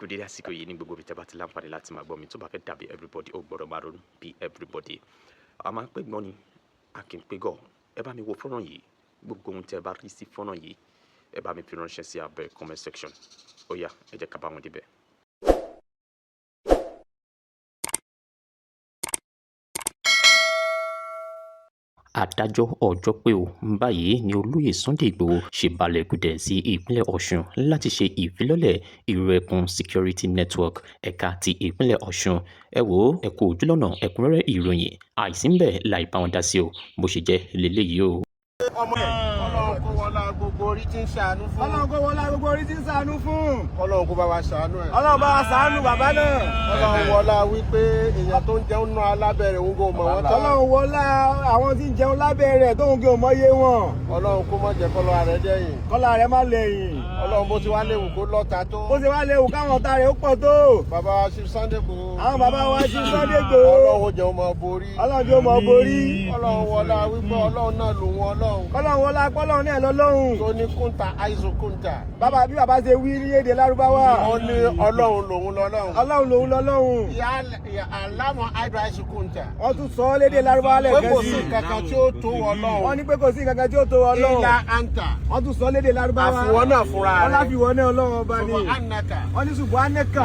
kò dédé àsìkò yìí ní gbogbo ibi tẹ́ bá ti láǹfààní láti máa gbọ́ mi tó bá fẹ́ dàbí everybody ó gbọ́dọ̀ máa ronú bí everybody a máa ń pè gbọ́n ni a kì í pé gọ̀ ẹ bá mi wo fọ́nrán yìí gbogbo ohun tẹ́ bá rí sí fọ́nrán yìí ẹ bá mi fi ránṣẹ́ sí abẹ́ comment section ó yá ẹ jẹ́ ká bá wọn débẹ̀. adájọ́ ọjọ́ pé o báyìí ni olóyè Sunday Igboho ṣe balẹ̀ gùdẹ̀ sí ìpínlẹ̀ Ọ̀ṣun láti ṣe ìfilọ́lẹ̀ ìrẹ́kùn security network ẹ̀ka ti ìpínlẹ̀ Ọ̀ṣun ẹ wò ó ẹ kú ojúlọ́nà ẹ̀kúnrẹ́rẹ́ ìròyìn àìsí ń bẹ̀ láì bá wọn dá sí o bó ṣe jẹ́ lélẹ́yìí o. Ọlọ́run kó wọlá gbogbo orí tí ń ṣàánú fún. Ọlọ́run kó wọlá gbogbo orí tí ń ṣàánú fún. Ọlọ́run kó bá wa ṣàánú ẹ̀. Ọlọ́run bá wa ṣàánú bàbá náà. Ọlọ́run wọlá wípé èèyàn tó ń jẹun náà alábẹ̀rẹ̀ òun kò mọ̀ wọ́n tán. Ọlọ́run wọlá àwọn tí ń jẹun lábẹ́rẹ̀ tóun kò mọ iye wọn. Ọlọ́run kó má jẹ́ kọ́lọ́ rẹ̀ dẹ́yìn. Kọ́lá rẹ̀ má lẹ́yìn. Ọlọ́run bó ti wá léwu kó lọ́ta tó. Bó ti wá léwu káwọn ọ̀tá rẹ̀ ó pọ̀ tó. Bàbá wa Chief Sunday Igboho. Àwọn bàbá wa Chief Sunday Igboho. Ọlọ́run jẹ́ ọmọ borí. Ọlọ́run jẹ́ ọmọ borí. Ọlọ́run wọlá wípé Ọlọ́run náà lòun Ọlọ́run. Kọ́lọ́run wọlá pọ́lọ́run náà lọ́lọ́run. tó ní kúńtà àìsàn kúńtà. Bàbá bí bàbá ṣe wí ní èdè Lárúbáwá. ó ní Ọlọ́run lòun lọ́lọ́run. Ọlọ́run lòun lọ́lọ́run. ìyá alámọ̀ àìsàn kúńtà. wọ́n tún sọ ọ́ lédè Lárúbáwá lẹ́ẹ̀kan sí. pé kò sí kankan tí ó tó Ọlọ́run. wọ́n ní pé kò sí kankan tí ó tó Ọlọ́run. ìlà àǹtà. wọ́n tún sọ ọ́ lédè Lárúbáwá. àfiwọ́ náà fúnra rẹ̀. wọ́n láfiwọ́ náà Ọlọ́run ọba ni. subhanaka. wọ́n ní subhanaka.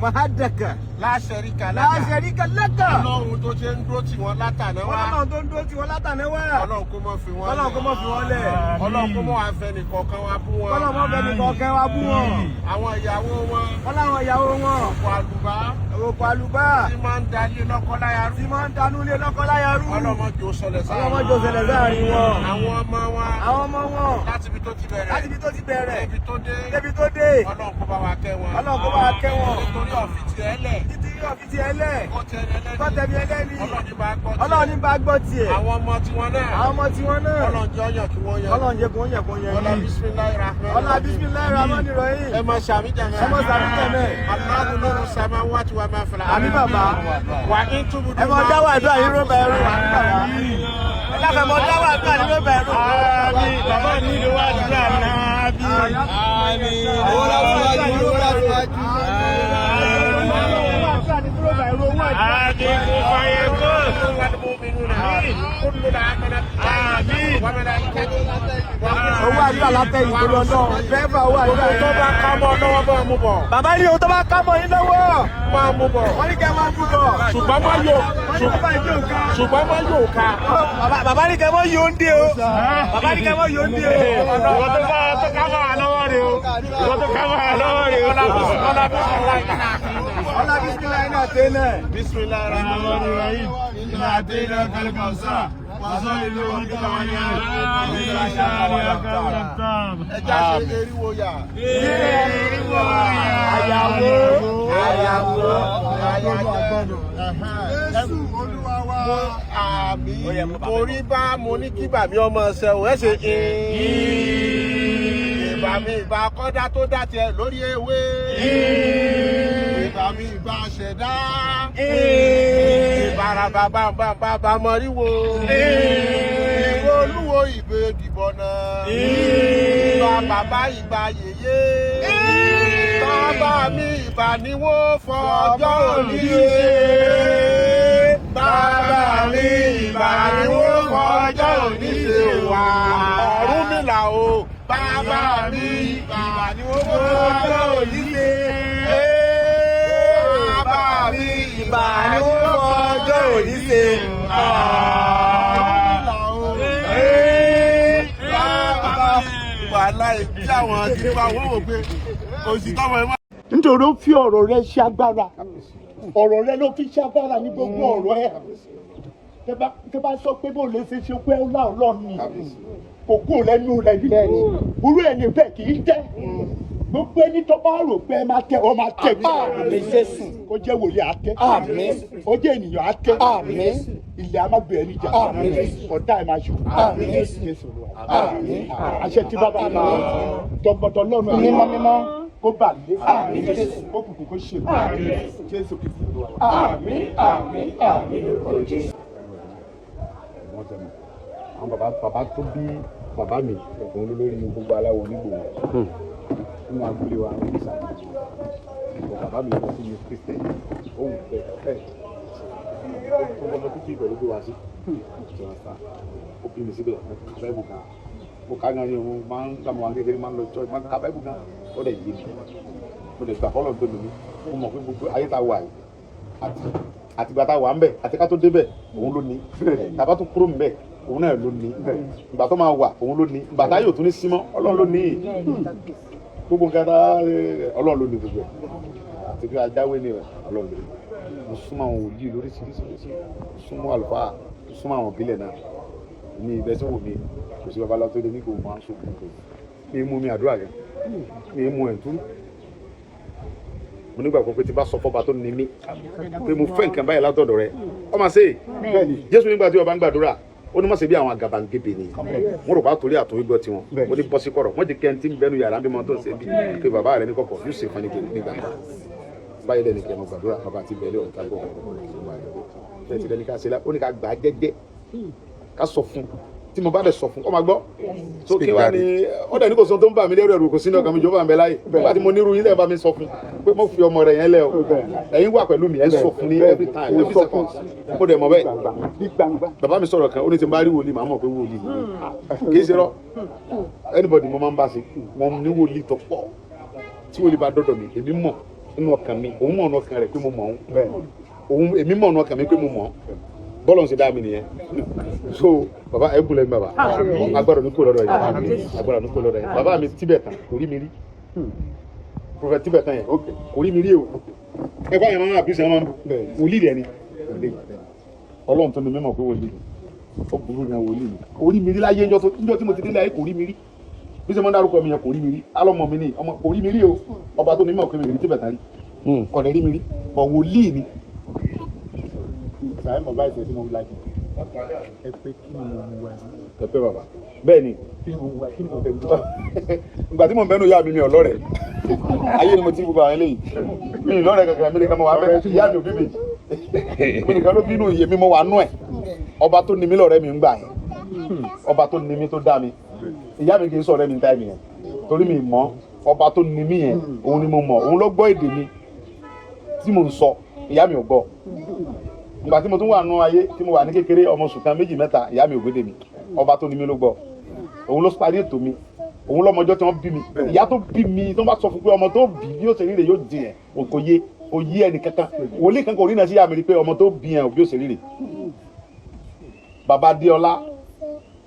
mahadaka. la sharika laka. la sharika laka. Ọlọ́run tó ṣe ń dúró tì wọ́n látàná wá. Ọlọ́run tó ń dúró tì wọ́n látàná wá. Ọlọ́run kó mọ́ fi wọ́n lẹ̀. Ọlọ́run kó mọ́ fi wọ́n lẹ̀. Ọlọ́run kó mọ́ àfẹnì kọ̀ọ̀kan wá bú wọn. Ọlọ́run mọ́ fẹ́ni kọ̀ọ̀kan wá bú wọn. àwọn ìyàwó wọn. Ọlọ́run ìyàwó wọn. òkú àlùbá. òkú àlùbá. tí máa ń dalé lọ́kọ́láya rú. tí máa ń danú lé lọ́kọ́láya rú. ọlọ́mọdé ò ṣẹlẹ̀ sáà. ọlọ́mọdé ò ṣẹlẹ̀ sáàrin wọn. àwọn ọmọ wọn. àwọn ọmọ wọn. láti ibi tó ti bẹ̀rẹ̀. láti ibi tó ti bẹ̀rẹ̀. débi tó dé. débi tó dé. Ọlọ́run kó bá wa kẹ́ wọn. Ọlọ́run kó bá wa kẹ́ wọn. nítorí ọ̀fìtì ẹlẹ̀. nítorí ọ̀fìtì ẹlẹ̀. kọ́tẹ̀mí ẹlẹ́ni. Ọlọ́run ní bá gbọ́ tiẹ̀. àwọn ọmọ tiwọn náà. Ọlọ́run jẹ́ ọyàn kí wọ́n yan. Ọlọ́run jẹ́ kó yàn kó yan. Ọlá bisimilayi rahman. Ọlá bisimilayi rahman rahim. ẹ máa ṣàmì jàmẹ́. ẹ máa ṣàmì jàmẹ́. Allahu nuru samawati wa ma fil ardi. àmì bàbá. wà á ń túbú. ẹ máa dáwọ́ àdúrà yín ró bẹ̀rù. ẹ dákẹ́ mọ dáwọ́ àdúrà yín ró bẹ̀rù. àmín. bàbá mi ló wà àdúrà náà bí. àmín. owó làwọn àjù owó làwọn àjù. آمين فيكون والمؤمنون كلنا آمنا آمين وملائكته owó àdúrà látẹ̀yìn tó lọ náà fẹ́ẹ́fà owó àdúrà tó bá ká mọ́ lọ́wọ́ bá mú bọ̀. bàbá ní o tó bá ká mọ́ yín lọ́wọ́ máa mú bọ̀. wọ́n ní kẹ́ máa mú bọ̀. ṣùgbọ́n má yóò ká. bàbá ní kẹ́ mọ́ yóò ń dé o. bàbá ní kẹ́ mọ́ yóò ń dé o. ìwọ tó ká mọ́ àlọ́wọ́ rẹ o. ìwọ tó ká mọ́ àlọ́wọ́ rẹ o. ọlá bisimilayi náà tẹ́lẹ̀. bisimilayi rahman rahim. iná àtẹ́lẹ̀ kálíkànsá. wàásù ìlú wọn kí wọn ní ẹja ṣe eriwo yà. eriwo àyàwó. Jésù Olúwa wa. àmín. mo rí bá mo ní kí bàmí ọmọ ṣe ò ẹ ṣe ìbàmí ìbá kọ́dá tó dá tiẹ̀ lórí ewé. ìbàmí ìbá ṣẹ̀dá. ìbára bàbá mọ̀ríwó. ìwé olúwo ìgbé dìbò náà. ìbá bàbá ìgbà yèyé. bàbá mi ìbà ni wọ́n fọjọ́ òní ṣe. bàbá mi ìbà ni wọ́n fọjọ́ òní ṣe wà. Ọ̀rúnmìlà o. bàbá mi ìbà ni wọ́n fọjọ́ òní ṣe. bàbá mi ìbà ni wọ́n fọjọ́ òní ṣe. wàhálà ìbí àwọn ti fa wọ́n wò pé òsì tọ́wọ́ ẹ má. nítorí ó fi ọ̀rọ̀ rẹ ṣe agbára ọ̀rọ̀ rẹ ló fi ṣe agbára ní gbogbo ọ̀rọ̀ ẹ̀ tẹ bá sọ pé bó lè ṣe pé ọlọ́run ni kò kú lẹ́nu rẹ̀ ní irú ẹni bẹ́ẹ̀ kì í tẹ́ gbogbo ẹni tó bá rò pé ẹ máa tẹ ọ máa tẹ bí ó jẹ́ wòlíì àtẹ ó jẹ́ ènìyàn àtẹ ilẹ̀ amágbé ẹni jà ọ̀tá ẹ̀ máa ṣù Jésù àṣẹ tí bàbá mi tọgbọtọ lọ́nà mímọ́ kó bà lé kó kùkù kó ṣe Jésù kìí lọ. àmín. àwọn bàbá tó bí bàbá mi òun ló lórí gbogbo aláwọ̀ onígbòho nínú agboolé wa ní ìsàlẹ̀ bàbá mi lọ sí ní Kristian òun fẹ́ ó gbọ́dọ̀ kíkì pẹ̀lú bí wá sí ìjọba ó bí mi síbẹ̀ báìbù kan mo ká gan ni mo máa ń gbà mọ́ àwọn kékeré máa ń lọ church máa ń ka báìbù kan ó dẹ̀ yé mi ó dẹ̀ gbà fọ́lọ́ tó lómi mo mọ̀ pé gbogbo ayé ta wà yìí àti ìgbà tá a wà ń bẹ̀ àti ká tó débẹ̀ òun ló ní tàbá tó kúrò ń bẹ̀ òun náà ló ní ìgbà tó máa wà òun ló ní ìgbà tá yóò tún ní símọ́ Ọlọ́run ló ní gbogbo nǹkan tá Ọlọ́run ló ní gbogbo ẹ̀ àti bí ajáwé ni Ọlọ́run ló ní mo súnmọ́ àwọn òbí lóríṣiríṣi súnmọ́ àlùfáà súnmọ́ àwọn òbílẹ̀ náà ní ibẹ̀ tí wò mí kò sí babaláwo tó dé ní kò máa ń sọkùn kò ní mú mi àdúrà rẹ ní mú ẹ̀ túrú mo nígbàgbọ́ pé tí bá sọ fọ́ba tó ní mí pé mo fẹ́ nǹkan báyìí látọ̀dọ̀ rẹ ọmọ ṣe Jésù nígbà tí ọba ń gbàdúrà ó ní má ṣe bí àwọn àgàbàǹgebè ni wọ́n rò bá torí àtòwé gbọ́ tiwọn ó ní bọ́sí kọ̀rọ̀ wọ́n ti kẹ́ ń tí ń bẹnu yàrá bí mo tó ń ṣe bí pé bàbá rẹ ní kọ̀kọ̀ yóò ṣe fún ẹni nígbà báyìí lẹ́nu kẹ́ mo gbàdúrà bàbá àti bẹ̀rẹ̀ ọ̀tá gbọ́ tẹ̀sí lẹ́nu ká ṣe lá ó ní ká gbà á jẹ́jẹ́ ká sọ fún tí mo bá dẹ̀ sọ fún ọ máa gbọ́ so kí wá ní ó dẹ̀ ní kò sọ tó ń bà mí lẹ́rù ẹ̀rù kò sínú ọkàn mi jọba àmì láyé nígbà tí mo nírú yín lẹ́ẹ̀ bá mi sọ fún pé mo fi ọmọ rẹ̀ yẹn lẹ́ o ẹ̀yin wà pẹ̀lú mi ẹ̀ ń sọ fún ní every time every second mo dẹ̀ mọ̀ bẹ́ẹ̀ bàbá mi sọ̀rọ̀ kan ó ní ti bá rí wòlíì màá mọ̀ pé wòlíì kì í ṣe rọ anybody mo máa ń bá ṣe wọn ní wòlíì tó pọ̀ tí wòlíì bá dọ́dọ̀ mi èmi mọ̀ nínú ọkàn mi òun mọ̀ nínú ọkàn rẹ̀ pé mo mọ̀ òun èmi mọ̀ nínú ọkàn mi pé mo mọ̀ bọ́lọ̀ ń ṣe dá mi nìyẹn so baba ẹ kú lẹ́nu baba agbára ní kò lọ́dọ̀ yìí agbára ní kò lọ́dọ̀ yìí baba mi Tibetan kò rí mi rí prophet Tibetan yẹn kò rí mi rí o ẹ bá yẹn máa ń àbísẹ́ máa ń wòlíì rẹ̀ ni Ọlọ́run tó ní mímọ̀ pé wòlíì ó burú ní wòlíì mi kò rí mi rí láyé níjọ́ tí mo ti délé ayé kò rí mi rí bí sẹ́ mo ń dárúkọ mi yẹn kò rí mi rí alọ́mọ mi ní ọmọ kò rí mi rí o ọba tó ní mímọ̀ pé mi rí Tibetan rí kọ̀dẹ̀ rí mi rí ọ̀ wòlíì ni sàyẹn bàbá ìṣẹ́ tí mo ń lajú ẹ pé kí ni mo mú wa ẹ pé bàbá bẹ́ẹ̀ ni kí ni mo mú wa kí ni mo fẹ́ mú wa ìgbà tí mo ń bẹ́nu ìyá mi ọ̀lọ́rẹ̀ ayé ni mo ti gbogbo àwọn eléyìí mi ì lọ́rẹ̀ kankan mi nìkan mo wà bẹ́ẹ̀ ìyá mi ò bí méjì mi nìkan ló bínú iye mi mo wà nú ẹ̀ ọba tó ní mi lọ́rẹ́ mi ń gbà yẹn ọba tó ní mi tó dá mi ìyá mi kì í sọ̀rọ̀ mi táì mi yẹn torí mi mọ̀ ọba tó ní mi yẹn òun ni mo mọ̀ òun ló gbọ́ èdè mi tí mo ń sọ ìyá mi ò gbọ́ ìgbà tí mo tún wà nù ayé tí mo wà ní kékeré ọmọ sùkàn méjì mẹ́ta ìyá mi ò gbédè mi ọba tó ní mi ló gbọ́ òun ló parí ètò mi òun lọ́mọjọ́ tí wọ́n bí mi ìyá tó bí mi tó bá sọ fún pé ọmọ tó bí bí ó ṣe rí rè yóò di yẹn kò yé ẹnì kankan wòlíì kankan orí náà sí ìyá mi rí pé ọmọ tó bí yẹn bí ó ṣe rí rè bàbá Adéọlá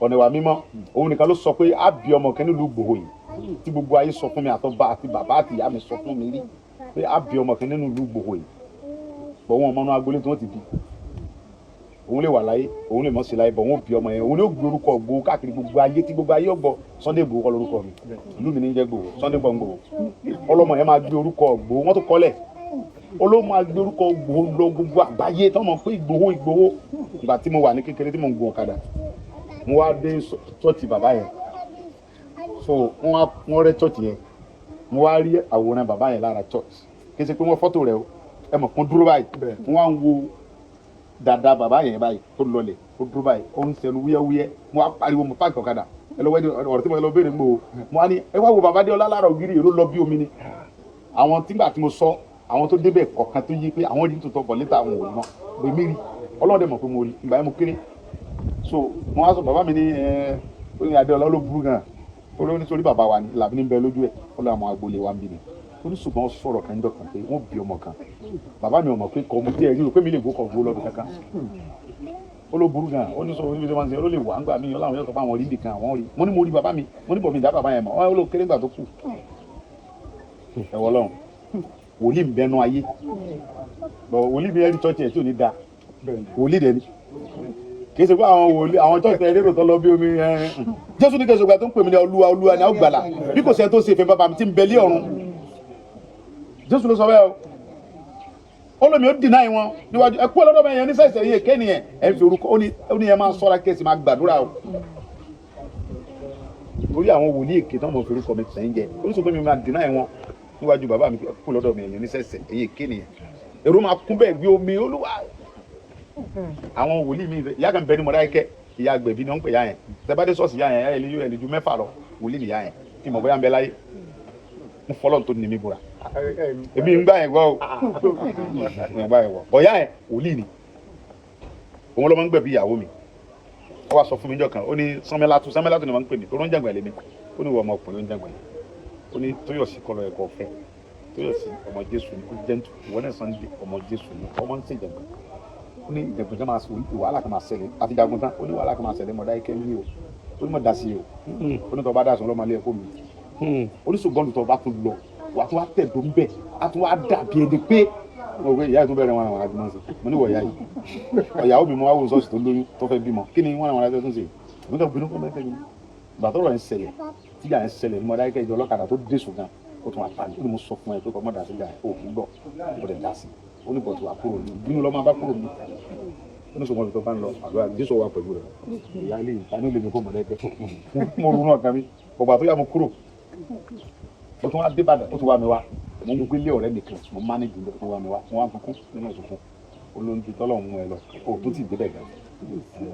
ọ̀nẹ̀wà mímọ́ òun nìkan ló sọ pé á bí ọmọ kan nílùú Ìgbòho yìí tí gbogbo ayé sọ fún mi àtọ́ba àti bàbá àti ìyá mi sọ fún mi rí pé á bí ọmọ kan nínú ìlú Ìgbòho yìí bọ̀ wọn ọmọ náà agbolé tí wọ́n ti bí òun lè wà láyé òun lè mọ̀ sí láyé bọ̀ wọn bí ọmọ yẹn òun ló gbé orúkọ Ìgbòho káàkiri gbogbo ayé tí gbogbo ayé ọgbọ Sunday Ìgbòho kọ́ lórúkọ mi ìlú mi ní jẹ́ Ìgbòho Sunday Ìgbòho ọlọ́mọ yẹn máa gbé orúkọ Ìgbòho wọ́n tó kọ́lẹ̀ olóhùn máa gbé orúkọ Ìgbòho lọ gbogbo àgbáyé tó mọ̀ pé Ìgbòho ìgbà tí mo wà ní kékeré tí mo ń gun ọ̀kadà mo wá dé ṣọ́ọ̀ṣì bàbá yẹn so wọ́n rẹ́ ṣọ́ọ̀ṣì yẹn mo wá rí àwòrán bàbá yẹn lára ṣọ́ọ̀ṣì kí n ṣe pé wọ́n fọ́tò rẹ̀ o ẹ mọ̀ kún dúró báyìí wọ́n á ń wo dada bàbá yẹn báyìí tó lọlẹ̀ ó dúró báyìí ó ń sẹnu wúyẹ́wúyẹ́ mo á pariwo mo páàkì ọ̀kadà ẹ lọ wẹ́ẹ́dì ọ̀rọ̀ tí mo lọ béèrè gbòó mo á ní ẹ wá wo bàbá Adéọlá lára ògiri èrò lọ bí omi ni àwọn tígbà tí mo sọ àwọn tó débẹ̀ kọ̀ọ̀kan tó yí pé àwọn rí tuntun bọ̀ létà àwọn òun mọ́ pé mí rí ọlọ́dẹ mọ̀ pé mo rí ìgbà yẹn mo kéré so mo wá sọ bàbá mi ní ó ní Adéọlá ló burú gan ó ló ní sórí bàbá wa ni làbí ní bẹ lójú ẹ ó lọ àwọn agboolé wa ń bí ni ó ní ṣùgbọ́n sọ̀rọ̀ kan jọ kan pé wọ́n bí ọmọ kan bàbá mi ò mọ̀ pé kọ́ mo tí ẹ̀ rí o pé mi lè gbó kọ̀ gbó lọ́dún kankan ó ló burú gan ó ní sọ wípé wọ́n ṣe ó lè wà ń gbà mí ọláwọn yóò sọ pé àwọn rí nìkan àwọn rí mo ní mo rí bàbá mi mo ní bọ̀ mi dá bàbá yẹn mọ̀ ó ló kéré gbà tó kù ẹ̀wọ̀ lọ́hùn wòlíì ń bẹnu ayé wòlíì bí ẹni tọ́tì ẹ̀ tí ò ní da wòlíì dẹ̀ ni kì í ṣe pé àwọn wòlíì àwọn tọ́tì ẹ̀ lérò tó lọ bí omi Jésù ní kẹsàn-án tó ń pè mí ní Olúwa Olúwa ní àwọn gbàlà bí kò sẹ́ni tó ṣe fẹ́ bàbá mi tí ń bẹ lé ọ̀run Jésù ló sọ bẹ́ẹ̀ o olómi ó dìnnà wọn níwájú ẹ kú ọlọ́dọ̀ bẹ́ẹ̀ yẹn ní sẹ́sẹ̀ yìí kéènì yẹn ẹ fi orúkọ ó ní yẹn máa sọ́ra kẹ́sì máa gbàdúrà o orí àwọn wòlíì èké tó ń mọ̀ fi orúkọ mi tẹ̀ ń jẹ oríṣiríṣi mi máa dìnnà wọn níwájú bàbá mi kú ọlọ́dọ̀ mi yẹn ní sẹ́sẹ̀ yìí kéènì yẹn èrò máa kún bẹ́ẹ̀ gbé omi Olúwa àwọn wòlíì mi ìyá kan bẹ ní Mọdákẹ́kẹ́ ìyá àgbẹ̀bí ni wọ́n ń pè yá yẹn tẹ́bádé sọ́ọ̀sì yá yẹn ẹ̀ lè ju mẹ́fà lọ wòlíì nìyá yẹn tí mo bóyá ń bẹ láyé mo fọlọ́ tó ní mi búra èmi ń gbà yẹn gbọ́ o ń gbà yẹn gbọ́ bọ̀yá ẹ̀ wòlíì ni òun ló máa ń gbẹ̀bí ìyàwó mi ó wá sọ fún mi jọ kan ó ní Sánmẹ́látù ni wọ́n ń pè mí tó ló ń jàgbà lé mi ó ní ìwọ ọmọkùnrin ló ń jàgbà ó ní Tóyọ̀sí kọlọ ẹ̀kọ́ fẹ́ Tóyọ̀sí ọmọ Jésù ní ó jẹ́ntù ìwọ náà Sunday ọmọ Jésù ní ọmọ ń ṣe ìjàgbá ó ní ìjàgbá kan máa sọ wàhálà kan máa ṣẹlẹ̀ àti jagun tán ó ní wàhálà kan máa ṣẹlẹ̀ mọ̀dá ikẹ́ ní o ó ní mọ̀ dá sí o ó ní tọ́ bá dá sọ lọ́mọ ilé ẹ̀kọ́ mi ó ní ṣùgbọ́n tọ́ bá tún lọ wà tún wá tẹ̀ tó ń bẹ̀ á tún wá dàbí ẹni pé mo gbé ìyá yìí tó bẹ̀rẹ̀ wọn àwọn àgbọ̀n sí mo ní wọ̀ ìyá yìí ọ̀yàwó mi mo wá wò sọ́ọ̀sì tó lóyún tó fẹ́ bímọ kí ni wọ́n àwọn alájọ́ tó ń ṣe mo tọ́ bínú kọ́ mẹ́fẹ́ mi gbàtọ́rọ̀ ń ṣẹlẹ̀ tíjà ń ṣẹlẹ̀ ní mọ̀dá ikẹ́ ìjọ ọlọ́kadà tó dé ṣùgbọ́n ó tún wá pa ní mo sọ fún ẹ pé kọ́ mọ́dà sí ìjà ò kí gbọ́ ó dẹ̀ dá sí ó ní bọ̀tù àkúrò ní bínú lọ́ máa bá kúrò ní ó ní sọ̀rọ̀ tó bá ń lọ àdúrà Jésù wà pẹ̀lú rẹ̀ ìyá ilé ìtanú lè mi kó mọ̀lẹ́gbẹ́ mo rú náà kan mi ọgbà tó yà mo kúrò ó tún wá dé Ìbàdàn ó tún wá mi wá mo ń gbé lé ọ̀rẹ́ nìkan mo mánéjì ló tún wá mi wá mo wá fún nínú ìsòfún olóńjú tọ́lọ̀ mú ẹ lọ ó tó ti débẹ̀ gan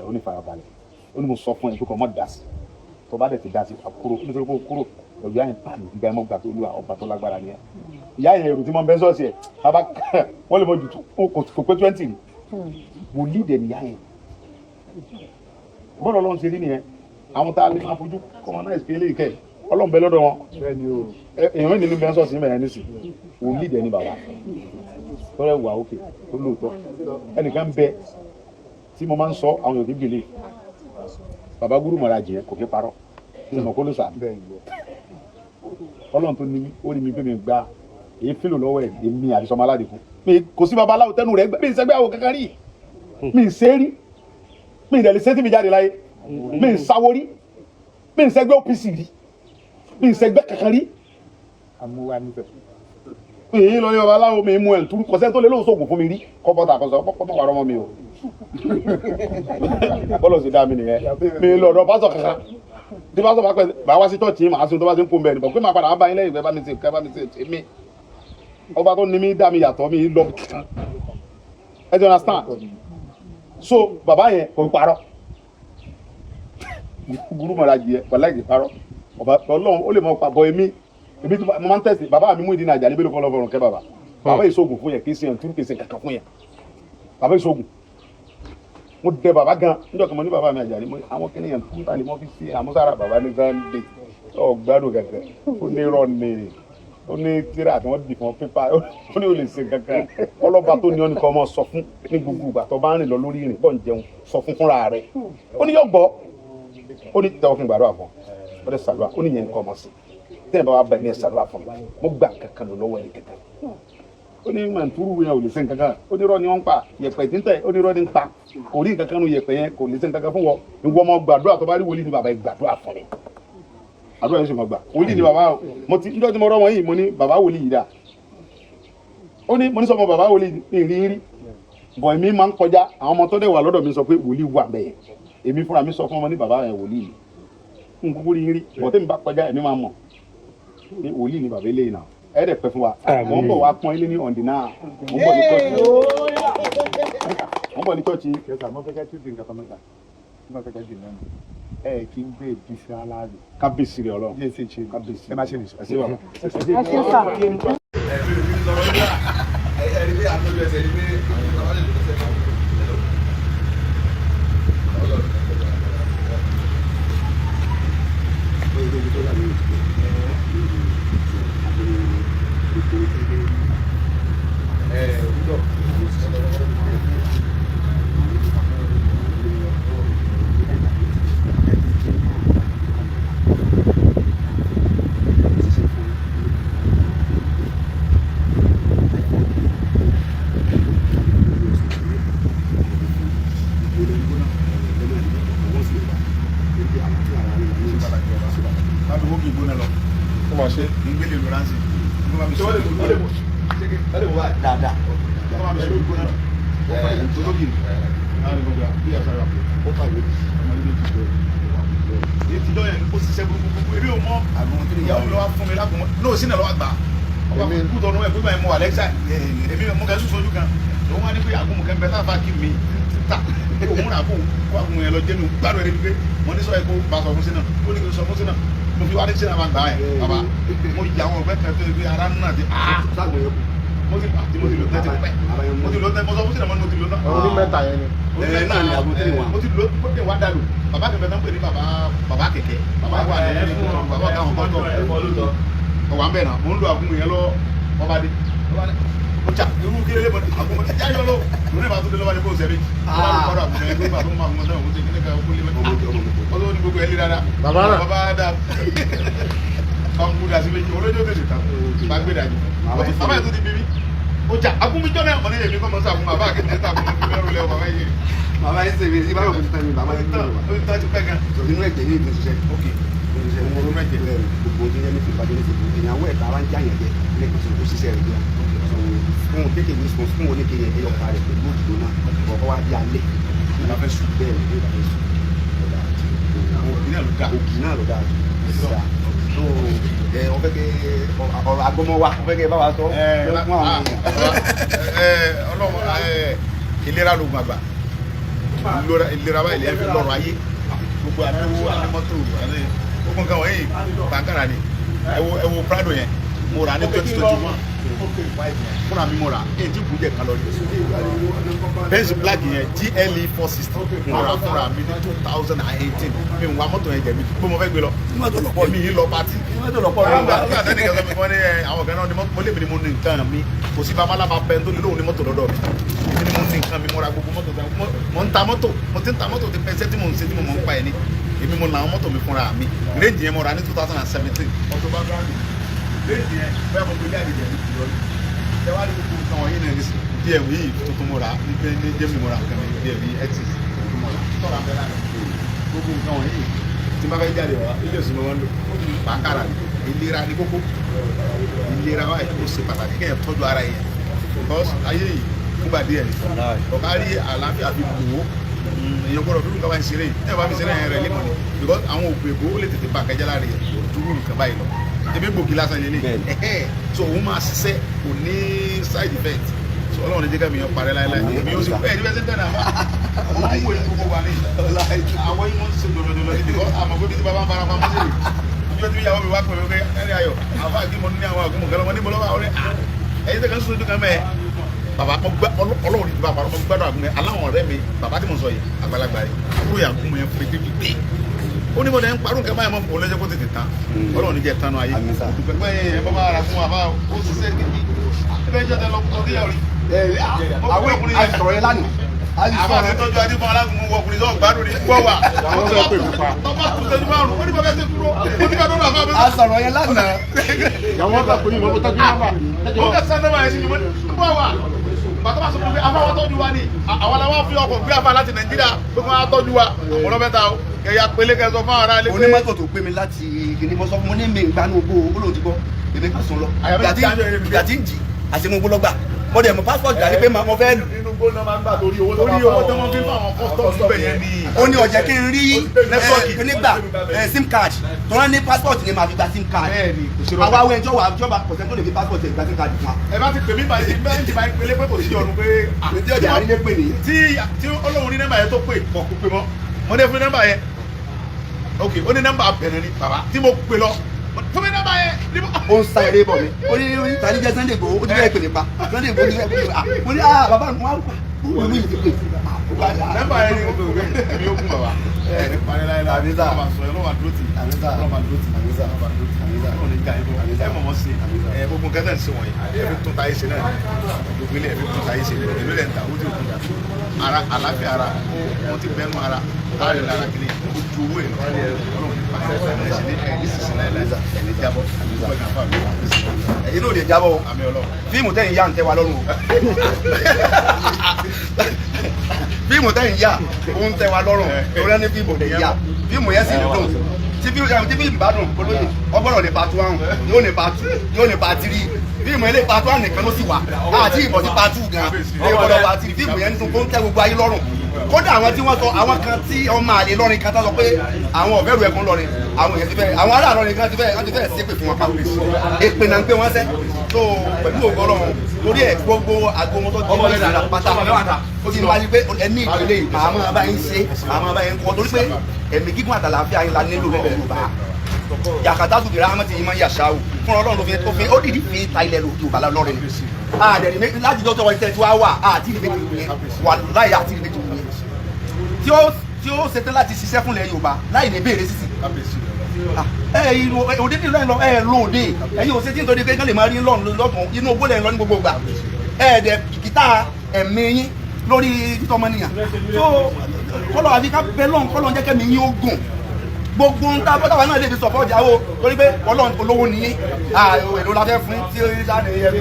ó ní farabalẹ̀ ó ní mo sọ fún ẹ pé kọ́ mọ́ dá sí tó bá dẹ̀ ti dá sí àkúrò nítorí pé ó kúrò ọjọ́ yẹn pàmì ìgbà ẹmọ gbà tó lù ọba tó lágbára ni ẹ ìyá yẹn èrò tí mo ń bẹ sọ́ọ̀sì ẹ̀ bàbá wọ́n lè mọ jù kò pé 20 ni wòlíì dẹ̀ níyà yẹn bọ́ọ̀lù ọlọ́run ṣe rí nìyẹn àwọn tá a lè máa fojú kọ́mọ náà ìsìnkú eléyìí kẹ́ ọlọ́run bẹ lọ́dọ̀ wọn èèyàn nínú bẹ sọ́ọ̀sì ní bẹ̀rẹ̀ nísì wòlíì dẹ̀ ni bàbá tọ́lẹ̀ wà òkè tó lóòótọ́ ẹnìkan bẹ tí mo máa ń sọ àwọn yòókì gbélé bàbá Gúrú Màràjì yẹn kò fi parọ́ ìmọ̀ kó ló sà ọlọ́run tó ní mí ó ní mi pé mi gba èyí fílò lọ́wọ́ ẹ̀ èmi àdìsọ́mọ aládé fún mi kò sí babaláwo tẹnu rẹ̀ mi ìṣẹ́gbẹ́ àwò kankan rí mi ìṣe rí mi ìdẹ̀lẹ̀ ṣé tí mi jáde láyé mi ìṣàwó rí mi ìṣẹ́gbẹ́ OPC rí mi ìṣẹ́gbẹ́ kankan rí èyí lọ ní babaláwo mi mú ẹ̀ túrú kọ́sẹ́ tó lé lóun sóògùn fún mi rí kọ́bọ́tà kọ́sọ́ kọ́bọ́ wà rọ́mọ mi o bọ́lọ̀ sí dá mi nìyẹn mi lọ́dọ̀ pásọ̀ kankan tí bá sọ bá pẹ bá wá sí tọ́ọ̀tì màá sí tó bá sí ń kó mbẹ nìbọn pé màá padà wá bá yín lẹ́yìn ìgbẹ́ bá mi ṣe èmi ọba tó ní mi dá mi yàtọ̀ mi lọ kankan ẹ ti understand so bàbá yẹn kò parọ́ Gúrú Màràjì yẹn wàlá ìdí parọ́ ọba Ọlọ́run ó lè mọ pàbọ èmi tí mo máa ń tẹ̀sí bàbá mi mú ìdí nàjà níbi lóko lọ́fọ̀rùn kẹ́ bàbá ìṣògùn fún yẹn kì í ṣe ẹ̀ǹtún kì í ṣe kankan fún yẹn bàbá ìṣògùn mo dẹ bàbá gan níjọ́ kan mo ní bàbá mi Àjàní mo àwọn kìnìyàn fún ta ni mo fi sí àmúsára bàbá ní Sunday ọ gbádùn gẹ́gẹ́ ó ní irọ́ ni ó ní tíra àti wọ́n dì fún pépà ó ní o lè ṣe kankan ọlọ́ba tó ní ọ́ nìkan ọmọ sọ fún ní gbogbo ìgbà tó bá ń rìn lọ lórí ìrìn bọ́ ń jẹun sọ fún fúnra rẹ̀ ó ní yóò gbọ́ ó ní tẹ́wọ́ fún gbàdúrà fún ọ dẹ ṣàdúrà ó ní yẹn nìkan ọmọ sí tẹ́yìn bá wà bá ẹni ẹ̀ ṣàdúrà fún mi mo gbà kankan lọ lọ́wọ́ ẹni kẹta ó ní màntúrú yẹn ò lè ṣe nǹkankan ó ní rọ́ ni wọ́n ń pa yẹ̀pẹ̀ tí ń tẹ̀ ó ní rọ́ ni ń pa kò rí nǹkankan nu yẹ̀pẹ̀ yẹn kò lè ṣe nǹkankan fún wọn ìwọ ọmọ gbàdúrà tó bá rí wòlíì ni bàbá yẹn gbàdúrà fún mi àdúrà yẹn sì mọ gbà wòlíì ni bàbá mo ti níjọ́ tí mo rọ́ wọn yìí mo ní bàbá wòlíì yìí dà ó ní mo ní sọmọ bàbá wòlíì rí bọ̀ èmi máa ń kọjá àwọn ọmọ tó dẹ̀ wà lọ́dọ̀ mi sọ pé wòlíì wà bẹ́ẹ̀ èmi fúnra mi sọ fún ọmọ ní bàbá yẹn wòlíì ni n kúkú rí bọ̀ tẹ́mi bá kọjá èmi máa mọ̀ ní wòlíì ni bàbá eléyìí náà ẹ dẹ̀ pẹ́ fún wa mo ń bọ̀ wá pọ́n ilé ní ọ̀ndì náà mo ń bọ̀ ní tọ́ọ̀tì kẹta mo fẹ́ kẹ́ tí bí nǹkan kan mẹ́ta mo fẹ́ kẹ́ tí lẹ́nu ẹ kí n gbé ìdíṣẹ́ aláàbò kábíyèsí rẹ̀ ọlọ́run yé ṣe ṣe kábíyèsí ẹ má ṣe nìṣẹ́ ẹ̀sìn bàbá. mo fi wá ní sinimá gbà yẹn bàbá mo yà àwọn ọ̀gbẹ́ kan tó yẹ ara nínú àti mo ti lo tẹ́tí pẹ́ mo ti lo tẹ́tí mo sọ fún sinimá mo ti lo náà. ọdún mẹ́ta yẹn ni. náà ni àbúrò tẹ́lẹ̀ wá. mo ti lo kó tẹ̀ wá dàlù bàbá kẹfẹ́ náà ń pè ní bàbá kẹ̀kẹ́ bàbá wà ní bàbá kan ọ̀gbọ́n tó ọ̀wà ń bẹ̀ náà mo ń lo àgùnmu yẹn lọ ọba dé o ja irú kí lélẹ́ bọ̀ àgùnmu ẹ̀já yọ lọ lórí ìbátan tó lọ́wọ́ ní kó sẹ́mi ọba ló kọ́ra àgùnmu yẹn gbogbo àgùnmu àgùnmu náà mo ti kí ní ká kó lé mẹ́ta ọlọ́wọ́ ní gbogbo ẹ̀ lé dáadáa bàbá dáa báwo da sí méjì olójó tètè tán bá gbé dájú bàbá yẹn tó ti bíbí o ja àgùnmu jọ náà ọ̀nà yẹn mi kọ́ mọ́ sí àgùnmu bàbá akéde tá àgùnmu ti mẹ́rù lẹ́wọ̀ bàbá yẹn. bàbá yẹn sèmi sí báyọ̀ kò ti tán ni bàbá yẹn tó lọ. o ti tán ti pẹ́ gan. inú ẹ̀jẹ̀ ní ìdí ṣiṣẹ́. ok ìṣẹ́ ní ọdún mẹ́jẹ lẹ́nu gbogbo ojú yẹn ní fi ìbàdí ní ti ìyàwó ẹ̀ta ara ń já yẹn jẹ ní ìpèsè òkú ṣiṣẹ́ rẹ̀ jẹ́ fún kéèké ní sọ fún oníke yẹn ẹyọ pa rẹ̀ pẹ̀lú òdìdó náà ọkọ̀ wa di alẹ́ ìgbà fẹ́ sùn bẹ́ẹ̀ ni ìgbà fẹ́ sùn ògì náà ló dáa jù wọ́n fẹ́ kẹ́ ọ̀rọ̀ agbọ́mọ wa wọ́n fẹ́ kẹ́ bá wa sọ fún àwọn èèyàn. ọlọ́run ìlera ló gbàgbà ìlera báyìí lè fi lọ́rọ̀ ayé gbogbo àdúgbò àdúmọ́tò gbogbo nǹkan wọ̀nyí bàǹkàrà ni ẹ wo Prado yẹn mo rà ní 2021 fúnra mi mo rà èyí tí kò jẹ́ kan lọ rí Benz black yẹn GLE 460 mo rà fúnra mi ní 2018 mi ń wa mọ́tò yẹn jẹ̀bi gbogbo mo fẹ́ gbé lọ mi yìí lọ pati nígbà tẹ́nìkan sọ mi kọ́ ní àwọn kan náà ni mo lè mi ni mo ní nǹkan mi kò sí bàbá alábà bẹ́ẹ̀ tó lè lóhùn ní mọ́tò lọ́dọ̀ mi ni mo ní nǹkan mi mo ra gbogbo mọ́tò mo ń ta mọ́tò mo ti ń ta mọ́tò ti pẹ́sẹ́ tí mo ń ṣe tí mo mọ̀ ń pa ẹ̀ ní èmi mo làwọn mọ́tò mi fúnra mi rédíì yẹn mo rà ní 2017 ọtọ́ bá gbáàdì rédíì yẹn bẹ́ẹ̀ mo gbé jáde jẹ̀ ní ìlọrin ẹ wá ní gbogbo nǹkan wọ̀nyí náà ní díẹ̀ wí tuntun mo rà ní jẹ́mi mo rà nǹkan mi díẹ̀ wí exis tuntun mo rà tọ́ra bẹ́ẹ̀ lára gbogbo nǹkan wọ̀nyí tí n bá fẹ́ jáde wá ilé ìsúnmọ́ wọn lò pàǹkàrà ìlera ní kókó ìlera wa ó ṣe pàtàkì kí ẹ tọ́jú ara yẹn because ayé yìí fúgbà díẹ̀ ni ọ̀ká rí àlàáfíà fi gbòó èèyàn gbọ́dọ̀ fílùú nǹkan bá ń ṣeré ẹ̀ bá fi ṣeré yẹn rẹ̀ lẹ́kọ̀ọ́ ni because àwọn òògùn èbó ó lè tètè bá kẹjá lára yẹn dúró nǹkan báyìí lọ ebi gbòógì lásán yẹn lé so òun máa ṣiṣẹ́ kò ní side effect so ọlọ́run ní jẹ́ kẹ́mi yẹn parẹ́ láéláé èmi yóò sì bẹ́ẹ̀ ní bẹ́ẹ̀ sí tẹ̀lé àmọ́ àwọn ìwé gbogbo wà ní àwọn ìwé ń ṣe dòdòdò ní because àmọ́ pé bí ti bàbá ń fara pamọ́ sí ìjọ tí ìyàwó mi wá pẹ̀lú pé ẹ̀rí ayọ̀ àfa àgbìmọ̀ ní àwọn àgùnmọ̀ gẹ́lẹ́ wọn ní bọ́lọ́wọ́ àwọn ẹ̀yìn tẹ̀kan sójú kan mẹ́ẹ̀ bàbá ọlọ́run ní bàbá ọmọ gbádùn àgùnmọ̀ aláwọn ọ̀rẹ́ mi bàbá tí mo sọ yìí àgbàlagbà yìí kúrò yà àgùnmọ̀ yẹn fún ẹgbẹ́ pípé ó ní bọ́dẹ̀ ń parún kẹ́ báyìí mọ́ fún olóyè kó tètè tán ọlọ́run ní jẹ́ tánú ayé dùpẹ́ ẹ̀ bọ́ bá ara fún wa bá ó ṣiṣẹ́ kìkì ẹgbẹ́ ìjọba lọ ọdún yà rí. àwọn àìsọ̀rọ̀ yẹn lánàá àbá àti tọ́jú adébọn alágùnmọ̀ wọ ọkùnrin náà gbádùn ní gbọ́ wà ọba kùsẹ̀jú márùn ó ní bàbá ẹsẹ̀ dúró ó ní bàbá ọba àbá àìsọ̀rọ̀ yẹn lánàá. ìyàwó ọgbà pé ìmọ̀ tọ́jú nọ́mbà. ó kẹ́ sẹ́ nọ́mbà yẹn sí ìwé gbọ́ wà bàtà bá sọ fún mi afáwọn tọ́jú wa ni àwọn làwọn fi ọkọ̀ gbé afá láti Nàìjíríà pé kí wọ́n á tọ́jú wa àwọn ọlọ́mẹ́ta o kẹ̀yà pélé kẹ́ sọ fún ara ilé. onímọ́tò tó gbé mi láti kìnìún mo sọ fún mo ní mi ìgbàanú ogbó olóòtú gbọ́ èmi kà sùn lọ gàtí ń jì àti mo gbó lọ́gbà mo dẹ̀ mọ passport dání pé mo fẹ́ lù. nínú gbó náà máa ń gbà torí owó tó wọ́n fi fún àwọn kọ́sítọ́ọ̀mù bẹ̀ yẹn ni. ó ní ọ̀jẹ̀ kí n rí nígbà sim card tó rán ní passport ni màá fi gba sim card. àwa awẹ́ ẹjọ́ wa jọba pọ̀sẹ̀ tó lè fi passport ẹ̀ gba sim card fún wa. ẹ bá ti pè mí báyìí bẹ́ẹ̀ ti máa ń pélé pé kò sí ọdún pé. tí ọjà àrílé pè ní. tí olóhùn ní nọ́mbà yẹn tó pè kọ̀ kó pè mọ́ mo dé fún nọ́mbà yẹn ok ó ní nọ́mbà bẹ̀rẹ̀ ni bàbá tí mo pè lọ fún mi nọ́mbà yẹn. ó ń sa eré bọ̀ mi ó ní tani jẹ́ Sunday Igboho ó ti bẹ́ẹ̀ pè nípa Sunday Igboho ti bẹ́ẹ̀ pè nípa mo ní bàbá mi wá wúwo mi ti pè. nọ́mbà yẹn ni èmi ó kún bàbá ẹ ní parí láyé láyé àbíza ọmọ àṣọ ẹ lọ́wọ́ àdúrótì àbíza ọmọ àdúrótì àbíza ọmọ àdúrótì àbíza ọmọ nígbà yìí ẹ mọ̀ mọ́ sí ẹ gbogbo kẹtẹ́ ń ṣe wọ̀nyí ẹ fi tún táyé ṣe náà gbogbo ilé ẹ fi tún táyé ṣe èlò lẹ́ ń ta ó ti kú ara àlàáfíà ara ó ti bẹ́ẹ̀ mọ́ ara láàrin lára kiri ojú owó ẹ̀ ọlọ́run nípa ẹ̀ ṣe ní ẹ̀ ní sísìn láìláì ẹ̀ ní jábọ̀ ẹ̀yin náà lè jábọ̀ fíìmù tẹ́yìn yá ń tẹ́ wa lọ́rùn o fíìmù tẹ́yìn yá ó ń tẹ́ wa lọ́rùn torí ẹni fíìmù lè yá fíìmù yẹn sì dùn tí fíìmù bá dùn olóyè ọgbọ́dọ̀ ní part 1 yóò ní part 2 yóò ní part 3 fíìmù ilé part 1 nìkan ló sì wà àti ìbọ̀ sí part 2 gan ní ìbọ̀dọ̀ part 3 fíìmù yẹn tó ń tẹ́ gbogbo ayé lọ́rùn kódà àwọn tí wọ́n sọ àwọn kan tí ọmọ àlè lọ́rin kan tó sọ pé àwọn ọ̀bẹ̀rù ẹ̀kún lọ́rin àwọn èèyàn ti fẹ́ àwọn ará lọ́rin kan ti fẹ́ ṣépè fún wọn pa èpè náà ń pè wọ́n sẹ́ tó pẹ̀lú ògbọ́ lọ́run torí ẹ̀ gbogbo àgbọmọ tó ti lọ́rin pátá ó ti ń wáyé pé ẹni ìdílé màá máa bá yín ṣe màá máa bá yín kọ́ torí pé ẹ̀mí gígùn àtàlàáfíà yín la nílò lọ́wọ́ Yorùbá yàkàtà tó kìlá àmọ́ ti yín máa ń yàṣà o fún ọlọ́run ló fi ó dìdí fi ta ilẹ̀ Yorùbá lọ́rẹ̀ ni àdẹ̀rì láti dọ́tọ̀ wọlé tẹ̀ tí wàá wà àti ìdílé méjì wà láyé àti ìdílé méjì tí ó ṣetán láti ṣiṣẹ́ fúnlẹ̀ Yorùbá láì ní béèrè sísì òde ní lọ́ọ̀ lóde ẹ̀yin ò ṣe tí nítorí pé kán lè máa rí lọ́tún inú ogbó lẹ́yìn lọ ní gbogbo ìgbà ẹ̀ẹ́dẹ̀ kìkìtà ẹ̀mí yín lórí títọ́mọnìyàn tó kọ́lọ̀ àfi ká bẹ́ lọ́n kọ́lọ̀ jẹ́ kẹ́mi yín ó gùn gbogbo ń ta bọ́tàwá náà lè fi sọ̀pọ̀ ọjà o torí pé Ọlọ́run olówó nìyí èlò la fẹ́ fún tí ó rí sáà ní ẹbí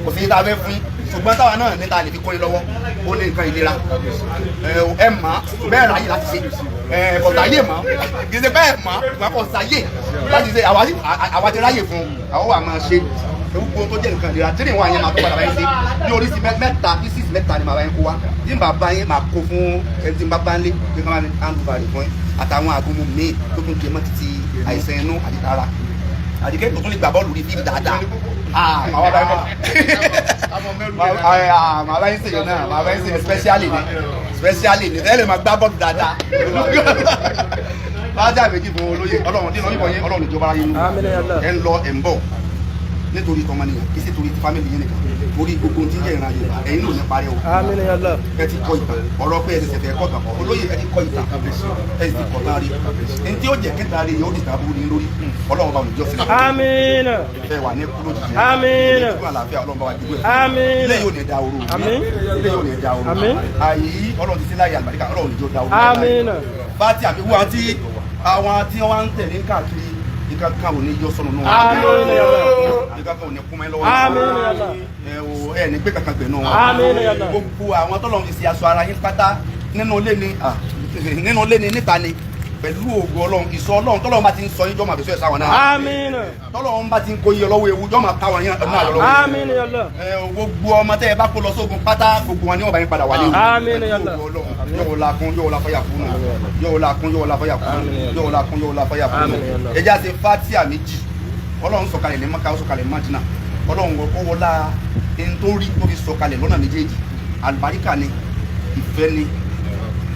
kò sí ta fẹ́ fún ṣùgbọ́n táwa náà níta lè fi kóni lọ́wọ́ ó ní nǹkan ìlera ẹ mọ̀ bẹ́ẹ̀ ráyè láti ṣe kọ̀tàyè mọ̀ kì í ṣe bẹ́ẹ̀ mọ̀ ṣùgbọ́n kọ̀tàyè láti ṣe àwa ti ráyè fún àwọn wà máa ṣe gbogbo tó jẹ́ nǹkan ìlera tírì wọn àyẹn máa tó padà báyìí ṣe ní oríṣi mẹ́ta bí sísì mẹ́ta ni màá bá yẹn kó wá tí n bá bá yẹn máa kó fún ẹni tí n bá bá ń lé pé ká máa ní handle rẹ̀ fún yín àtàwọn àgúnmu míì tó tún jẹ mọ́ títí àìsàn inú àti tara àdìgẹ́ tó tún lè gbà bọ́ọ̀lù rí fíìmù dáadáa màá bá yín ṣèyàn náà màá bá yín ṣèyàn specially ní tẹ́lẹ̀ máa gbá bọ́ọ̀lù dáadáa fájà méjì fún olóyè Ọlọ́run dínà yín wọ̀nyí Ọlọ́run ìjọba ayé ẹ̀ ń lọ ẹ̀ ń bọ̀ nítorí tọmọnìyàn kì í ṣe torí fámìlì yín nìkan torí gbogbo tí ń jẹ́ ìran Yorùbá ẹ̀yin ló ní parí o ẹ ti kọ ìtàn ọ̀rọ̀ pé ẹ ti ṣẹ̀fẹ̀ kọ́ tàn olóyè ẹ ti kọ ìtàn ẹ ti kọ tán rí ẹni tí ó jẹ́ kẹta rí yóò dìtà bú ní lórí Ọlọ́run bá olùjọ́ sílẹ̀ àmín ẹ wà ní kúrò jìjì àmín ìgbà àlàáfíà Ọlọ́run bá wà dìbò ẹ̀ àmín ilé yóò ní da oró ilé yóò ní da oró àyè Ọlọ́run ti sí láyé àgbàdìkà Ọlọ́run ìjọ da oró àmín bá ti àbí wọ́n tí àwọn tí wọ́n ń tẹ̀lé káàkiri ìkankan ò ní yọ sọnù náà ìkankan ò ní kúmọ ẹ lọ́wọ́ ẹ ní gbé kankan gbẹ náà gbogbo àwọn tọ́lọ̀ fi ṣe aṣọ ara yín pátá nínú ilé ni níta ni pẹ̀lú ògo Ọlọ́run ìsọ Ọlọ́run tọ́lọ̀ bá ti ń sọ yín jọ́mọ̀ àbẹ̀sọ̀ ẹ̀ sáwọn náà tọ́lọ̀ bá ti ń kó yín lọ́wọ́ ewu jọ́mọ̀ káwọn yín náà lọ́wọ́ gbogbo ọmọ tẹ́ ẹ bá kó lọ sógun pátá gbogbo wọn ni wọ́n bá yín padà wà ní ìlú yóò la kún yóò la fọyà kún yóò la kún yóò la fọyà kún yóò la kún yóò la fọyà kún ẹjẹ́ àti fatia méjì Ọlọ́run sọ̀kalẹ̀ ní Mákà sọ̀kalẹ̀ ní Mádínà Ọlọ́run ó wọlá ẹni tó rí tó fi sọ̀kalẹ̀ lọ́nà méjèèjì àlùbáríkà ni ìfẹ́ ni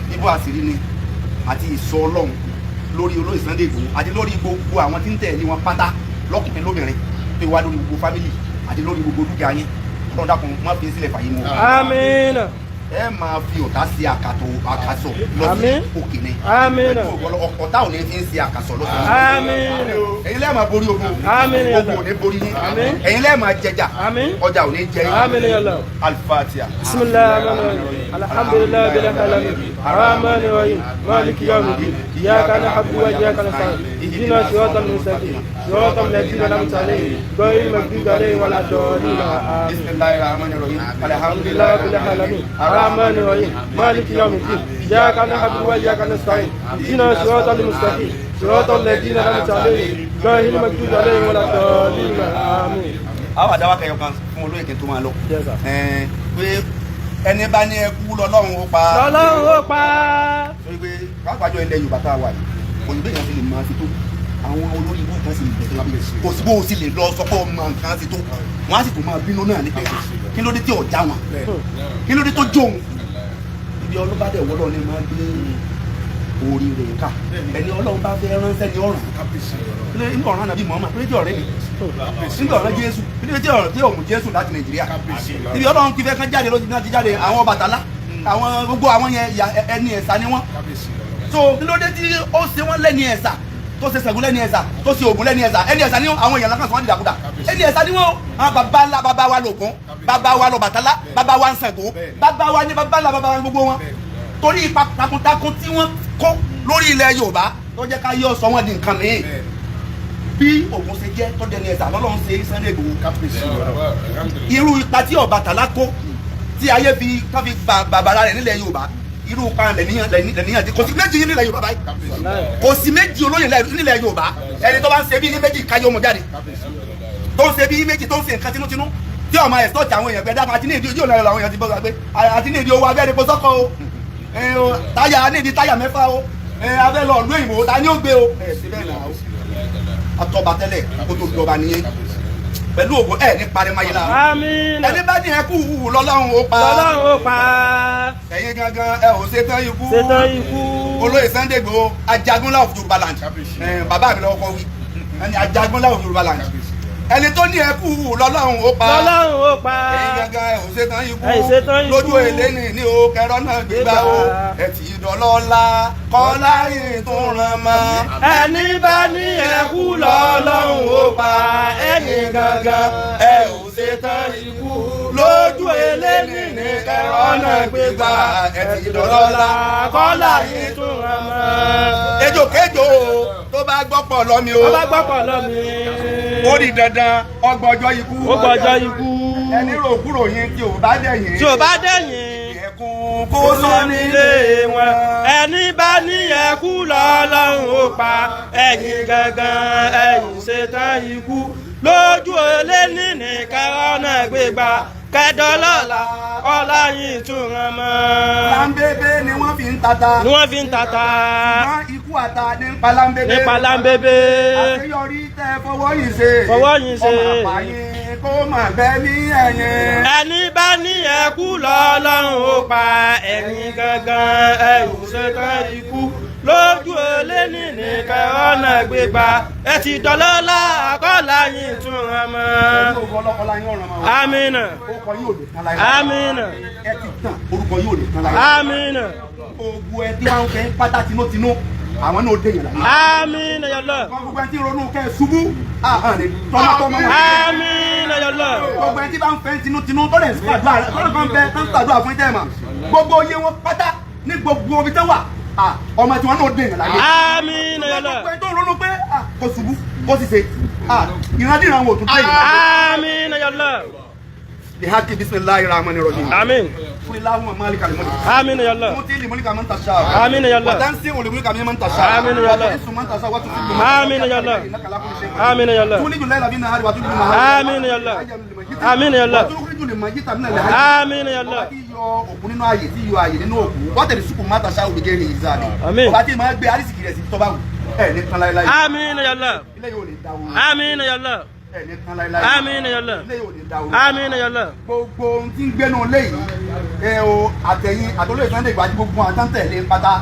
bíbọ́ àṣírí ni àti ìsọ Ọlọ́run lórí olóyè Sunday Igboho àti lórí gbogbo àwọn tí ń tẹ̀lé wọn pátá lọ́kùnrin lóbìnrin tó wá lórí gbogbo fámìlì àti lórí gbogbo dúkìá yín Ọlọ́run dákun má fi sílẹ̀ fàyè mọ́. àmín. ẹ máa fi ọ̀tá sí àkàsọ lọ sí òkè ni ọ̀tá ò ní fi ń ṣe àkàsọ lọ sí òkè. ẹ̀yin lẹ́ẹ̀ máa borí ogun ogun ò ní borí yín ẹ̀yin lẹ́ẹ̀ máa jẹjà ọjà ò ní jẹ yín. Al-Fatiha. bisimilahi alhamdulilayi bila kalami aramani rahim maliki yawmiddin iyyaka na'budu wa iyyaka nasta'in ihdina siratal mustaqim siratal ladzina an'amta alayhim ghayril maghdubi alayhim waladdallin amin. bismillahir rahmanir rahim alhamdulilayi bila kalami الرحمن الرحيم مالك يوم الدين إياك نعبد وإياك نستعين اهدنا الصراط المستقيم صراط الذين أنعمت عليهم غير المغضوب عليهم ولا الضالين آمين. àwọn àdáwà kẹyọ kan fún olóyè kí n tó máa lọ pé ẹni bá ní ẹkú lọ́lọ́run ó pa lọ́lọ́run ó pa. sọ pé pàápàá ilẹ̀ Yorùbá tá a wà yìí òyìnbó yẹn ti lè máa fi tó àwọn olórí ìwọ kan sì lè bẹ̀rẹ̀ lábẹ́ kò sí bó o sì lè lọ sọ pé ọmọ nǹkan ti tó wọn á sì tún máa bínú náà nípa kí ló dé tí ọjà wọn kí ló dé tó jóun ibi ọlọ́bàdẹ wọlọ́ ni máa gbé orí rẹ̀ ká ẹni Ọlọ́run bá fẹ́ ránṣẹ́ ní ọ̀ràn nígbà ọ̀ràn nàbí Muhammad pé tí ọ̀rẹ́ mi nígbà ọ̀ràn Jésù níbi tí ọ̀ràn tí òmù Jésù láti Nàìjíríà ibi Ọlọ́run ti fẹ́ kán jáde lójú náà ti jáde àwọn Ọbàtálá àwọn gbogbo àwọn yẹn ẹni ẹ̀sà ni wọ́n so kí ló dé tí ó ṣe wọ́n lẹ́ni ẹ̀sà tó ṣe Ṣàngó lẹ́ni ẹ̀sà tó ṣe Ògún lẹ́ni ẹ̀sà ẹni ẹ̀sà ni àwọn èèyàn lákàn sọ wọ́n dìdàkudà ẹni ẹ̀sà ni wọ́n àwọn bàbá ńlá bàbá wa l'Ògún bàbá wa l'Ọbàtálá bàbá wa ń Ṣàngó bàbá wa ní bàbá ńlá bàbá wa gbogbo wọn torí ipa takuntakun tí wọ́n kó lórí ilẹ̀ Yorùbá tó jẹ́ ká yọ sọ wọ́n di nǹkan mìíràn bí Ògún ṣe jẹ́ tó dẹni ẹ̀sà lọ́lọ́run ṣe Sunday Igboho irú ipa tí Ọbàtálá kó tí ayé fi bàbá rẹ̀ nílẹ̀ Yorùbá irú kan lẹ́nìyàn tí kò sí méjì nílẹ̀ Yorùbá báyìí kò sí méjì olóyè nílẹ̀ Yorùbá ẹni tó bá ń ṣe bí ní méjì káyọ̀ ọmọ jáde tó ń ṣe bí méjì tó ń ṣe nǹkan tinútinú tí ọmọ ẹ̀ sọ́ọ̀tì àwọn èèyàn gbẹdá àti ní ìdí ojú ọ̀nà àwọn èèyàn ti bọ́ gbàgbé àti ní ìdí owó abẹ́rẹ́ epo sọ́kọ̀ o táyà ní ìdí táyà mẹ́fà o abẹ́ lọ ìlú òyìnbó ta ni ó gbé o. atọ́ba tẹ́lẹ̀ kó tó jọba nìyẹn pẹ̀lú ògo ẹ̀ ní parimayé la. àmín. ẹni bá ní ẹkú lọ́lọ́run ó pa. lọ́lọ́run ó pa. ẹ̀yin gangan ẹ ò ṣetán ikú. ṣetán ikú. olóyè Sunday Igboho Ajagunlá of Yorùbá land. bàbá mi lọ́wọ́ kọ́ wí ẹni Ajagunlá of Yorùbá land. ẹni tó ní ẹkú lọ́lọ́run ó pa. lọ́lọ́run ó pa. ẹ̀yin gangan ẹ ò ṣetán ikú. ẹ ṣetán ikú. lójú èlé ní o kẹrọ náà gbégbá o. ẹ ti dọ̀lọ́lá kọ́lá yìí tó ràn mọ́. ẹni bá ní ẹkú lọ́lọ́run ó pa. ẹ̀yin gangan ẹ ò ṣetán ikú. lójú èlé ní kẹrọ náà gbégbá. ẹ ti dọ̀lọ́lá kọ́lá yìí tó ràn mọ́. ejò kéjò tó bá gbọ́pọ̀ lọ́mi o. tó bá gbọ́pọ̀ lọ́mi. ó di dandan ọgbọ̀jọ́ ikú. ó gbọ́jọ́ ikú. ẹni rò kúrò yín tí ò bá dẹ̀yìn. tí ò bá dẹ̀yìn. ẹkún kó sọ nílé wọn. ẹni bá ní ẹkú lọ́lọ́run ó pa. ẹ̀yin gangan ẹ̀yin ṣetán ikú. lójú èlé ní kẹrọ náà gbégbá. kẹdọlọ́la ọlá yìí tún ràn mọ́. palambébé ni wọ́n fi ń tata. ni wọ́n fi ń tata. ṣùgbọ́n ikú àta ní palambébé. ní palambébé. àṣeyọrí tẹ fọwọ́ yìí ṣe. fọwọ́ yìí ṣe. ọmọ àpáyé kó mà bẹ́ ní ẹ̀yìn. ẹni bá ní ẹkú lọ́lọ́run ó pa. ẹ̀yin gangan ẹ̀yin ṣetán ikú. lójú èlé ní kẹrọ náà gbégbá. ẹ ti dọ̀lọ́lá àkọ́lá yìí tún ràn mọ́. àmín. orúkọ yóò lè tán láyé. àmín. ẹ ti tàn orúkọ yóò lè tán láyé. àmín. ogun ẹ tí wọn fẹ́ pátá tinútinú àwọn náà dé yẹn láyé. àmín ya Allah. gbogbo ẹ tí ronú kẹ ṣubú àhàn lè tọ́mọtọ́mọ wọn. àmín ya Allah. gbogbo ẹ tí bá ń fẹ́ tinútinú tó lè ṣàdúrà tó lè fẹ́ tó ń ṣàdúrà fún ìtẹ́ mà gbogbo iye wọn pátá ní gbogbo ibi tẹ́ wà ọmọ tí wọn náà dé yẹn láyé. àmín ya Allah. gbogbo ẹ tó ronú pé kò ṣubú kò sì ṣe ìrandíran wò tún dé yẹn. àmín ya Allah. bihaki bisimilahi rahmani rahim. àmín. kulilahuma malika limulki. àmín ya Allah. tuti limulka man tasha. àmín ya Allah. watansi ulimulka mimman tasha. àmín ya Allah. watuisu man tasha watusibu. àmín ya Allah. àmín ya Allah. tuliju layla bin nahari wa tuliju nahari. àmín ya Allah. àmín ya Allah. watukhrijul mayyita min al-hayy. àmín ya Allah. ọba tí yọ òkú nínú ààyè tí yọ ààyè nínú òkú wọ́tẹ̀lì sùkùn má tasha òbígẹ́rì ìzáàdì. àmín. ọba tí máa gbé arísìkì rẹ̀ sí tọ́ba wù ẹ̀ ní tán láéláé. àmín ya Allah. ilé yóò lè dáwọ́. àmín ya Allah. ẹ̀ ní tán láéláé. àmín ya Allah. ilé yóò lè dáwọ́. àmín ya Allah. gbogbo ohun tí ń gbénu léyìí o àtẹ̀yìn àtọ́lóyè Sunday Igboho àti gbogbo àtàntẹ̀lé pátá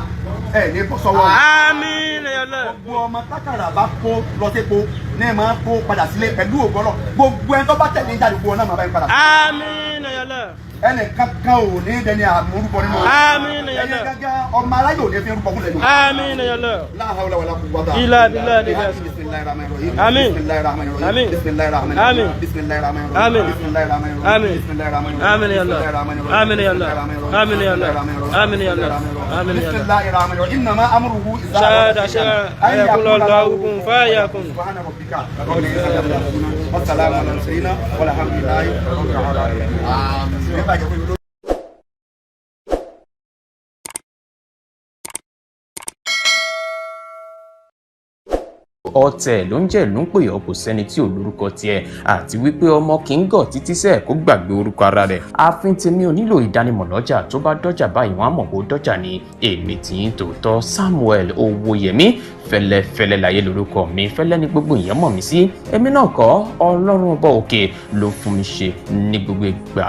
ẹ̀ ní bọ́ sọ́wọ́. àmín ya Allah. gbogbo ọmọ tákàrà bá kó lọ sépo ní ẹ̀ máa kó padà sílé pẹ̀lú ògbọ́lọ̀ gbogbo ẹni tó bá tẹ̀lé jáde gbogbo náà máa bá yín padà. àmín ya Allah. ẹnì kankan ò ní dẹni àmúrúbọ nínú. àmín ya ẹni Allah. gángan ọmọ aláyò ní fi rúbọ fúnlẹ̀ yìí. àmín ya Allah. la hawla wala quwwata illa billah. bismillahir rahmanir rahim. Àmín. bismillahir rahmanir rahim. Àmín. bismillahir rahmanir rahim. Àmín. bismillahir rahmanir rahim. Àmín. bismillahir rahmanir rahim. Àmín. bismillahir rahmanir rahim. àmín ya Allah. àmín ya Allah. àmín ya Allah. àmín ya Allah. àmín ya Allah. bismillahir rahmanir rahim. innama amruhu idha شهادة أن يقول الله كن فيكون. سبحان ربك رب العزة عما يصفون والسلام على المرسلين والحمد لله رب العالمين. ọ̀tẹ̀ ló ń jẹ́ ló ń pè ọ́ kò sẹ́ni tí ò lórúkọ tiẹ̀ àti wípé ọmọ kì í gọ̀ títí sẹ́ẹ̀ kó gbàgbé orúkọ ara rẹ̀ ààfin tèmi ò nílò ìdánimọ̀ lọ́jà tó bá dọ́jà báyìí wọ́n á mọ̀ kó dọ́jà ni èmi tì í tòótọ́ Samuel Owóyẹmí fẹ́lẹ́fẹ́lẹ́ láyé lórúkọ mi fẹ́lẹ́ ní gbogbo èèyàn mọ̀ mí sí èmi náà kọ́ Ọlọ́run ọba òkè ló fún mi ṣe ní gbogbo ìgbà.